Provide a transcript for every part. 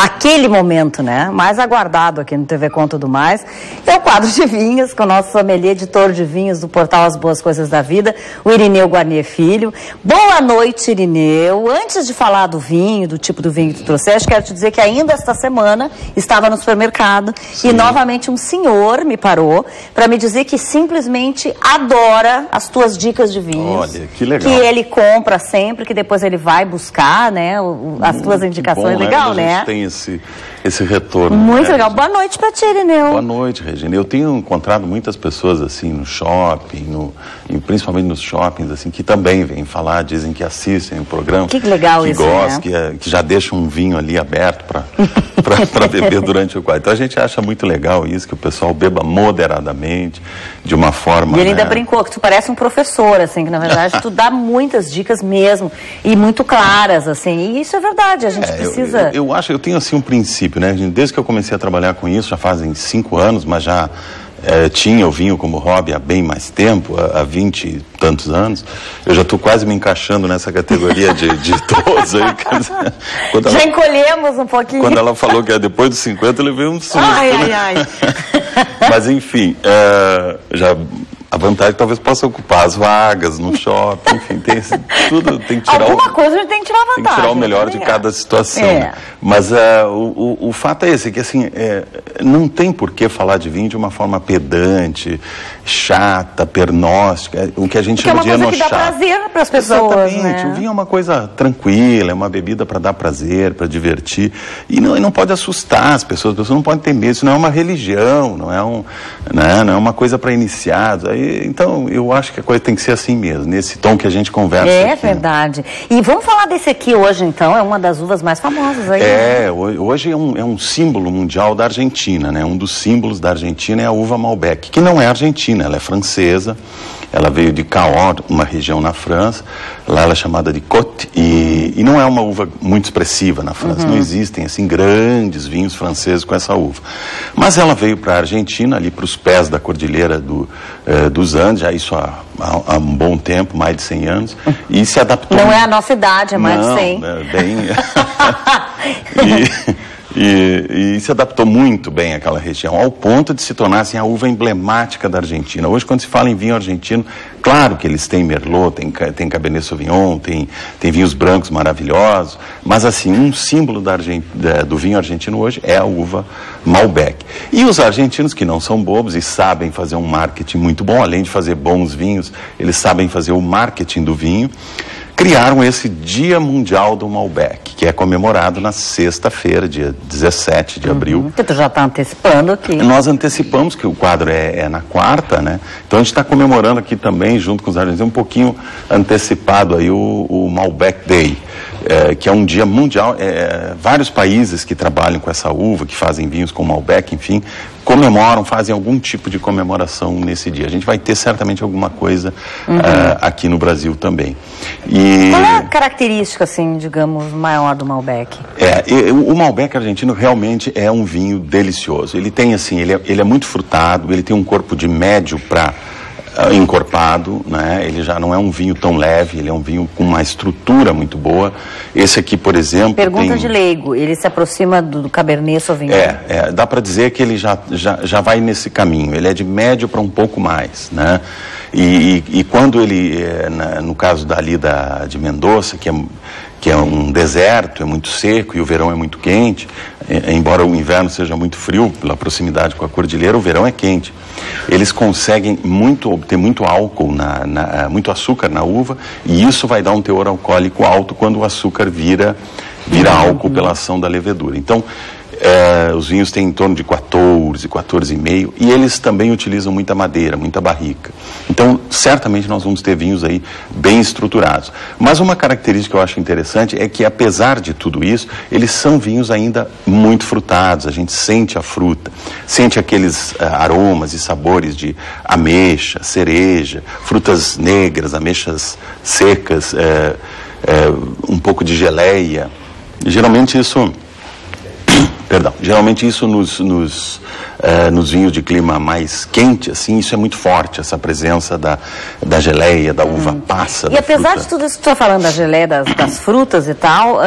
aquele momento, né, mais aguardado aqui no TV Com Tudo Mais, é o quadro de vinhos, com o nosso sommelier, editor de vinhos do portal As Boas Coisas da Vida, o Irineu Guarnier Filho. Boa noite, Irineu. Antes de falar do vinho, do tipo do vinho que tu trouxeste, quero te dizer que ainda esta semana estava no supermercado. Sim. E novamente um senhor me parou para me dizer que simplesmente adora as tuas dicas de vinhos. Olha, que legal. Que ele compra sempre, que depois ele vai buscar, né, as tuas indicações. Bom, legal, né? A gente tem esse retorno. Muito legal. Boa noite para ti, Irineu. Boa noite, Regina. Eu tenho encontrado muitas pessoas assim no shopping, principalmente nos shoppings, assim, que também vêm falar, dizem que assistem o programa. Que legal que isso, gostam, né? que já deixam um vinho ali aberto para beber durante o quadro. Então a gente acha muito legal isso, que o pessoal beba moderadamente, de uma forma... E ele ainda brincou que tu parece um professor, assim, que na verdade tu dá muitas dicas mesmo, e muito claras, assim, e isso é verdade, a gente precisa... Eu tenho assim um princípio, né? Desde que eu comecei a trabalhar com isso, já fazem 5 anos, mas já tinha o vinho como hobby há bem mais tempo, há 20 e tantos anos. Eu já estou quase me encaixando nessa categoria de idoso aí. Já encolhemos um pouquinho. Quando ela falou que depois dos 50, eu levei um susto. Ai. Mas enfim, a vantagem talvez possa ocupar as vagas no shopping, enfim, tudo tem que tirar alguma coisa a gente tem que tirar vantagem. Tem que tirar o melhor de cada situação. Né? Mas o fato é esse, que assim, não tem por que falar de vinho de uma forma pedante, chata, pernóstica, o que a gente chama de enochata. É uma coisa que dá prazer para as pessoas. Exatamente. Né? O vinho é uma coisa tranquila, é uma bebida para dar prazer, para divertir, e não pode assustar as pessoas não podem ter medo, isso não é uma religião, não é uma coisa para iniciados. Então, eu acho que a coisa tem que ser assim mesmo, nesse tom que a gente conversa aqui. É verdade. E vamos falar desse aqui hoje, então, é uma das uvas mais famosas aí. Hoje é um símbolo mundial da Argentina, né? Um dos símbolos da Argentina é a uva Malbec, que não é argentina, ela é francesa, ela veio de Cahors, uma região na França, lá ela é chamada de Côte, e não é uma uva muito expressiva na França, não existem, assim, grandes vinhos franceses com essa uva. Mas ela veio para a Argentina, ali para os pés da cordilheira dos Andes, já isso há um bom tempo, mais de 100 anos, e se adaptou... Não é a nossa idade, é mais de 100. E se adaptou muito bem àquela região, ao ponto de se tornar assim, a uva emblemática da Argentina. Hoje, quando se fala em vinho argentino, claro que eles têm Merlot, tem Cabernet Sauvignon, tem vinhos brancos maravilhosos, mas assim, um símbolo do vinho argentino hoje é a uva Malbec. E os argentinos, que não são bobos e sabem fazer um marketing muito bom, além de fazer bons vinhos, eles sabem fazer o marketing do vinho, criaram esse Dia Mundial do Malbec, que é comemorado na sexta-feira, dia 17 de abril. Que tu já está antecipando aqui. Nós antecipamos, que o quadro é na quarta, né? Então a gente está comemorando aqui também, junto com os argentinos, um pouquinho antecipado aí o Malbec Day, que é um dia mundial. Vários países que trabalham com essa uva, que fazem vinhos com Malbec, enfim, comemoram, fazem algum tipo de comemoração nesse dia. A gente vai ter certamente alguma coisa aqui no Brasil também. Qual é a característica, assim, digamos, maior do Malbec? O Malbec argentino realmente é um vinho delicioso. Ele tem, assim, ele é muito frutado, ele tem um corpo de médio para encorpado, né? Ele já não é um vinho tão leve, ele é um vinho com uma estrutura muito boa. Esse aqui, por exemplo... Pergunta de leigo, ele se aproxima do Cabernet Sauvignon? Dá para dizer que ele já vai nesse caminho, ele é de médio para um pouco mais, né? E quando ele, no caso de Mendoza, que é um deserto, é muito seco e o verão é muito quente, embora o inverno seja muito frio, pela proximidade com a cordilheira, o verão é quente. Eles conseguem obter muito álcool, muito açúcar na uva, e isso vai dar um teor alcoólico alto quando o açúcar vira álcool pela ação da levedura. Então, os vinhos têm em torno de 14,5, e eles também utilizam muita madeira, muita barrica. Então, certamente nós vamos ter vinhos aí bem estruturados. Mas uma característica que eu acho interessante é que, apesar de tudo isso, eles são vinhos ainda muito frutados. A gente sente a fruta, sente aqueles aromas e sabores de ameixa, cereja, frutas negras, ameixas secas, um pouco de geleia. Geralmente isso nos vinhos de clima mais quente, assim, isso é muito forte, essa presença da geleia, da uva passa. E apesar de tudo isso que tu está falando, da geleia, das frutas e tal,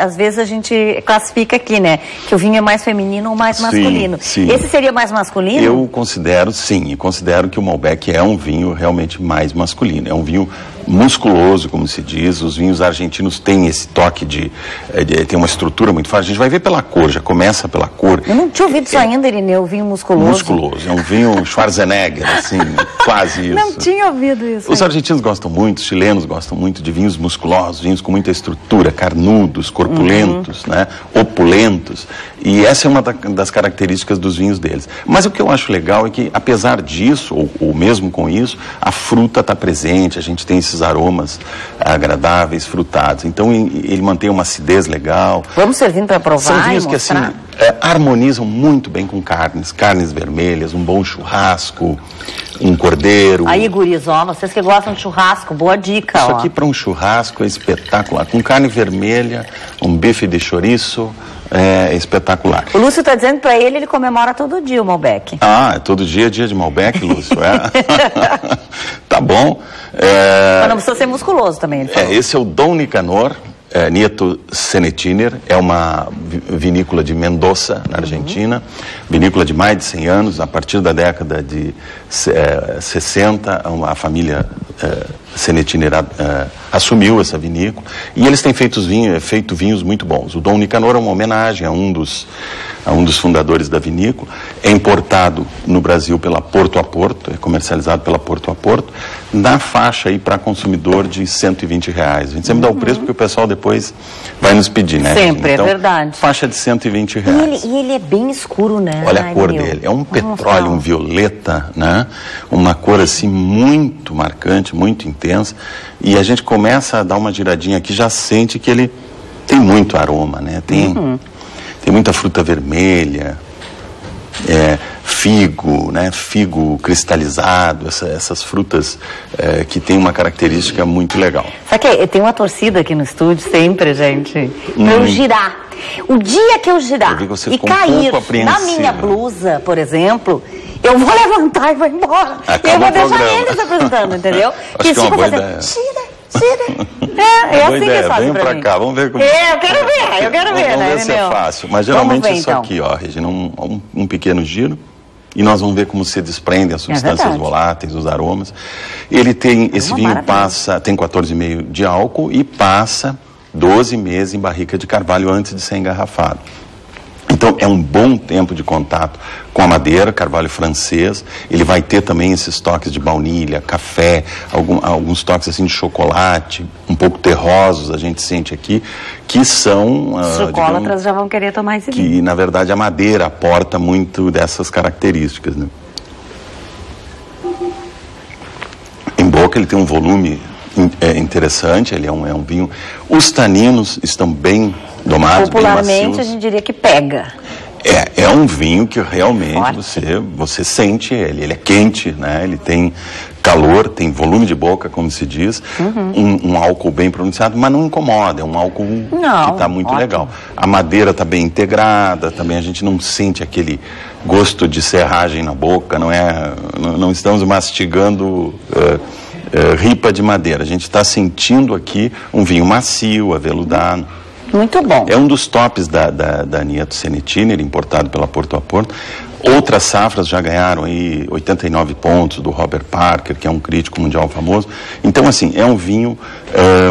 às vezes a gente classifica aqui, né? Que o vinho é mais feminino ou mais masculino. Sim. Esse seria mais masculino? Eu considero, sim, considero que o Malbec é um vinho realmente mais masculino. É um vinho musculoso, como se diz. Os vinhos argentinos têm esse toque tem uma estrutura muito forte. A gente vai ver pela cor, já começa pela cor. Eu não tinha ouvido isso ainda, Irineu, vinho musculoso. Musculoso, é um vinho Schwarzenegger, assim, quase isso. Não tinha ouvido isso. Os argentinos gostam muito, os chilenos gostam muito de vinhos musculosos, vinhos com muita estrutura, carnudos, corpulentos, né, opulentos. E essa é uma das características dos vinhos deles. Mas o que eu acho legal é que, apesar disso, ou mesmo com isso, a fruta está presente, a gente tem esses aromas agradáveis, frutados. Então ele mantém uma acidez legal. Vamos servindo para provar. São vinhos que assim harmonizam muito bem com carnes vermelhas, um bom churrasco, um cordeiro. Aí, guris, ó, vocês que gostam de churrasco, boa dica. Isso aqui para um churrasco é espetacular. Com carne vermelha, um bife de chouriço, é espetacular. O Lúcio está dizendo para ele comemora todo dia o Malbec. Todo dia é dia de Malbec, Lúcio, Tá bom. Mas não precisa ser musculoso também, ele falou. Esse é o Dom Nicanor, Nieto Senetiner, é uma vinícola de Mendoza, na Argentina, vinícola de mais de 100 anos. A partir da década de 60, a família Senetiner assumiu essa vinícola e eles têm feito vinhos muito bons. O Dom Nicanor é uma homenagem a um dos fundadores da vinícola. É importado no Brasil pela Porto a Porto, é comercializado pela Porto a Porto, na faixa aí para consumidor de R$120. A gente sempre dá o preço porque o pessoal depois vai nos pedir, né? Sempre, então, é verdade. Faixa de R$120. E ele é bem escuro, né? Olha a cor dele, é um petróleo, um violeta, né? Uma cor assim muito marcante, muito intensa. E a gente começa a dar uma giradinha aqui, já sente que ele tem muito aroma, né? Tem muita fruta vermelha, figo, né? Figo cristalizado, essas frutas que tem uma característica muito legal. Sabe que tem uma torcida aqui no estúdio sempre, gente, pra eu girar. O dia que eu girar e cair na minha blusa, por exemplo, eu vou levantar e vou embora. E eu vou deixar eles apresentando, entendeu? Acho que é uma boa ideia. Tira. É assim que fazem pra mim. Cá, vamos ver como... eu quero ver, vamos ver se é fácil. Mas geralmente isso aqui, ó, Regina, um pequeno giro. E nós vamos ver como se desprendem as substâncias voláteis, os aromas. Ele tem, esse vinho tem 14,5 de álcool e passa 12 meses em barrica de carvalho antes de ser engarrafado. Então é um bom tempo de contato com a madeira, carvalho francês. Ele vai ter também esses toques de baunilha, café, alguns toques assim de chocolate, um pouco terrosos, a gente sente aqui, que são... Os chocolatras já vão querer tomar esse vinho. Que na verdade a madeira aporta muito dessas características, né? Em boca ele tem um volume interessante, ele é um vinho... Os taninos estão bem domados, popularmente bem macios. A gente diria que pega. É um vinho que realmente você sente ele é quente, né? Ele tem calor, tem volume de boca, como se diz, um álcool bem pronunciado, mas não incomoda, é um álcool que está muito legal. A madeira está bem integrada, também a gente não sente aquele gosto de serragem na boca, não estamos mastigando ripa de madeira, a gente está sentindo aqui um vinho macio, aveludado. Muito bom. É um dos tops da Nieto Senetiner, importado pela Porto a Porto. Outras safras já ganharam aí 89 pontos do Robert Parker, que é um crítico mundial famoso. Então, assim, é um vinho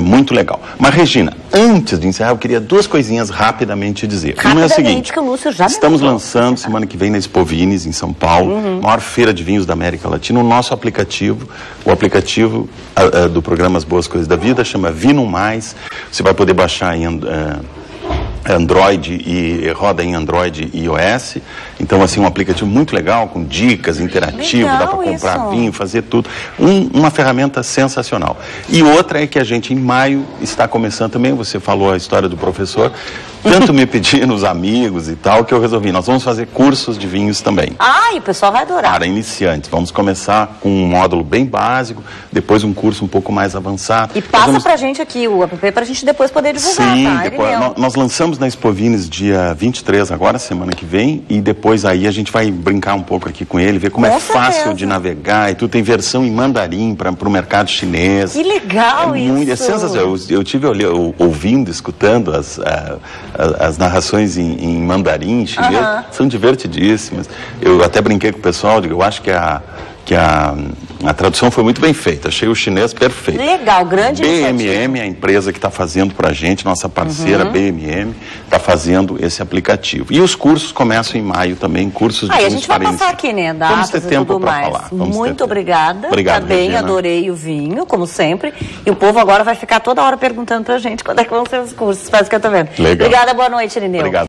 muito legal. Mas, Regina, antes de encerrar, eu queria duas coisinhas rapidamente dizer. Uma é o seguinte, que o Lúcio já estamos lançando semana que vem na Expo Vines, em São Paulo, maior feira de vinhos da América Latina, o nosso aplicativo, o aplicativo do programa As Boas Coisas da Vida, chama Vino Mais. Você vai poder baixar em Android e roda em Android e iOS. Então, assim, um aplicativo muito legal, com dicas, interativo, dá para comprar vinho, fazer tudo. Uma ferramenta sensacional. E outra é que a gente, em maio, está começando também, você falou a história do professor, tanto me pedindo os amigos e tal, que eu resolvi, nós vamos fazer cursos de vinhos também. E o pessoal vai adorar. Para iniciantes. Vamos começar com um módulo bem básico, depois um curso um pouco mais avançado. E passa pra gente aqui o app, pra gente depois poder divulgar, Sim, depois, nós lançamos Estamos na Expovines dia 23 agora, semana que vem, e depois aí a gente vai brincar um pouco aqui com ele, ver como é fácil de navegar, e tudo tem versão em mandarim para o mercado chinês. Que legal isso! É sensacional. Eu tive ouvindo, escutando as narrações em mandarim, chinês, são divertidíssimas. Eu até brinquei com o pessoal, eu acho que a tradução foi muito bem feita, achei o chinês perfeito. Legal, grande BMM é a empresa que está fazendo para a gente, nossa parceira BMM, está fazendo esse aplicativo. E os cursos começam em maio também, cursos de a gente vai passar aqui, né, datas e tudo mais. Muito obrigada. Obrigado, tá bem, Regina. Adorei o vinho, como sempre. E o povo agora vai ficar toda hora perguntando pra gente quando é que vão ser os cursos, parece que eu tô vendo. Legal. Obrigada, boa noite, Irineu. Obrigado.